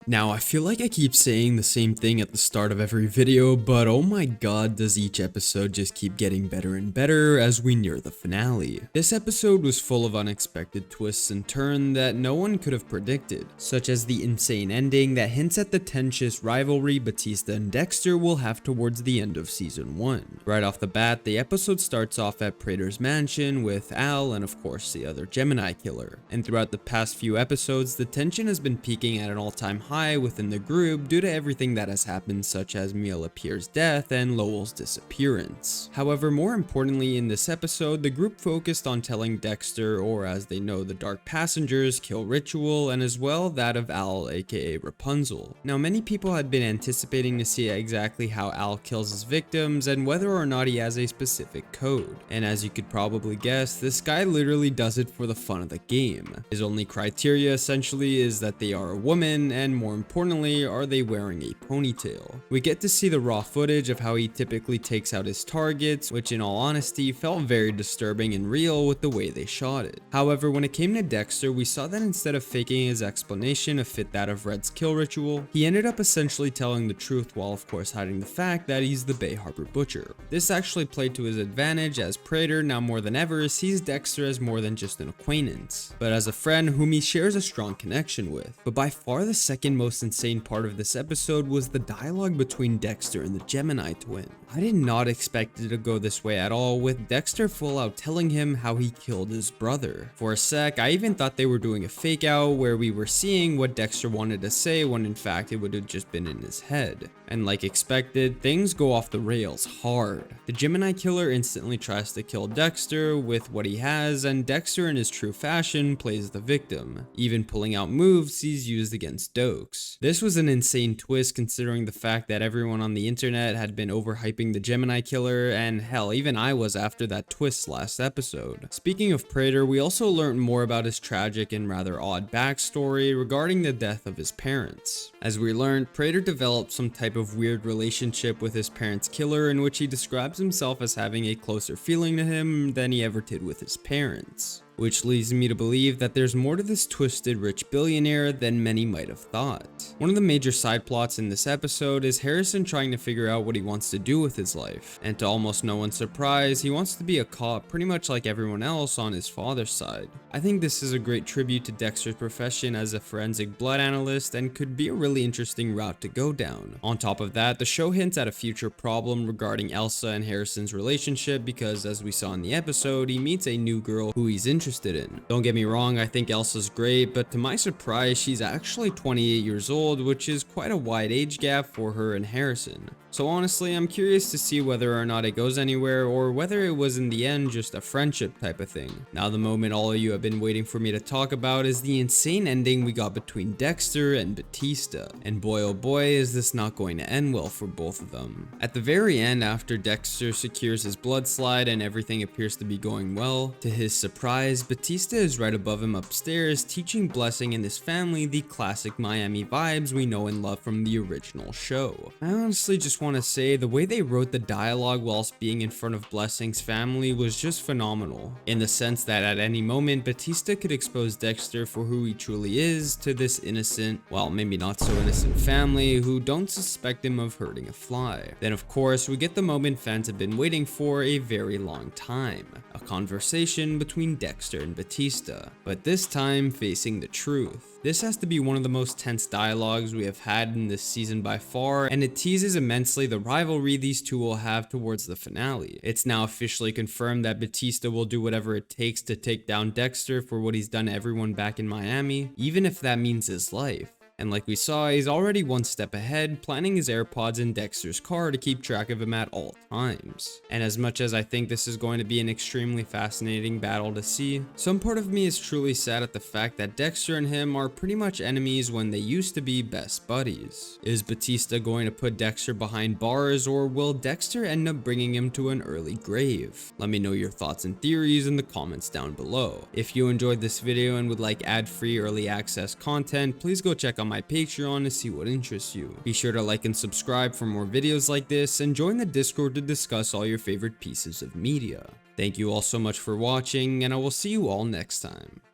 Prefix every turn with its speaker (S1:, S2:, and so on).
S1: Now, I feel like I keep saying the same thing at the start of every video, but oh my god, does each episode just keep getting better and better as we near the finale. This episode was full of unexpected twists and turns that no one could have predicted, such as the insane ending that hints at the tenacious rivalry Batista and Dexter will have towards the end of season 1. Right off the bat, the episode starts off at Prater's mansion with Al and of course the other Gemini killer. And throughout the past few episodes, the tension has been peaking at an all-time high within the group due to everything that has happened, such as Mia Lapierre's death and Lowell's disappearance. However, more importantly in this episode, the group focused on telling Dexter, or as they know, the Dark Passenger's kill ritual, and as well that of Al, aka Rapunzel. Now, many people had been anticipating to see exactly how Al kills his victims and whether or not he has a specific code. And as you could probably guess, this guy literally does it for the fun of the game. His only criteria essentially is that they are a woman, and more importantly, are they wearing a ponytail. We get to see the raw footage of how he typically takes out his targets, which in all honesty felt very disturbing and real with the way they shot it. However, when it came to Dexter, we saw that instead of faking his explanation to fit that of Red's kill ritual, he ended up essentially telling the truth while of course hiding the fact that he's the Bay Harbor Butcher. This actually played to his advantage, as Prater now more than ever sees Dexter as more than just an acquaintance, but as a friend whom he shares a strong connection with. But by far the second most insane part of this episode was the dialogue between Dexter and the Gemini twin. I did not expect it to go this way at all, with Dexter full out telling him how he killed his brother. For a sec, I even thought they were doing a fake out where we were seeing what Dexter wanted to say when in fact it would have just been in his head. And like expected, things go off the rails hard. The Gemini killer instantly tries to kill Dexter with what he has, and Dexter in his true fashion plays the victim, even pulling out moves he's used against Dokes. This was an insane twist considering the fact that everyone on the internet had been overhyping the Gemini killer, and hell, even I was after that twist last episode. Speaking of Prater, we also learned more about his tragic and rather odd backstory regarding the death of his parents. As we learned, Prater developed some type of weird relationship with his parents' killer, in which he describes himself as having a closer feeling to him than he ever did with his parents. Which leads me to believe that there's more to this twisted rich billionaire than many might have thought. One of the major side plots in this episode is Harrison trying to figure out what he wants to do with his life, and to almost no one's surprise, he wants to be a cop pretty much like everyone else on his father's side. I think this is a great tribute to Dexter's profession as a forensic blood analyst and could be a really interesting route to go down. On top of that, the show hints at a future problem regarding Elsa and Harrison's relationship because, as we saw in the episode, he meets a new girl who he's interested in. Don't get me wrong, I think Elsa's great, but to my surprise, she's actually 28 years old, which is quite a wide age gap for her and Harrison. So honestly, I'm curious to see whether or not it goes anywhere, or whether it was in the end just a friendship type of thing. Now, the moment all of you have been waiting for me to talk about is the insane ending we got between Dexter and Batista. And boy oh boy, is this not going to end well for both of them. At the very end, after Dexter secures his blood slide and everything appears to be going well, to his surprise, Batista is right above him upstairs, teaching Blessing and his family the classic Miami vibes we know and love from the original show. I honestly just want to say the way they wrote the dialogue whilst being in front of Blessing's family was just phenomenal, in the sense that at any moment Batista could expose Dexter for who he truly is to this innocent, well, maybe not so innocent family who don't suspect him of hurting a fly. Then of course we get the moment fans have been waiting for a very long time, a conversation between Dexter and Batista, but this time facing the truth. This has to be one of the most tense dialogues we have had in this season by far, and it teases immensely the rivalry these two will have towards the finale. It's now officially confirmed that Batista will do whatever it takes to take down Dexter for what he's done to everyone back in Miami, even if that means his life. And like we saw, he's already one step ahead, planning his AirPods in Dexter's car to keep track of him at all times. And as much as I think this is going to be an extremely fascinating battle to see, some part of me is truly sad at the fact that Dexter and him are pretty much enemies when they used to be best buddies. Is Batista going to put Dexter behind bars, or will Dexter end up bringing him to an early grave? Let me know your thoughts and theories in the comments down below. If you enjoyed this video and would like ad-free early access content, please go check out my Patreon to see what interests you. Be sure to like and subscribe for more videos like this, and join the Discord to discuss all your favorite pieces of media. Thank you all so much for watching, and I will see you all next time.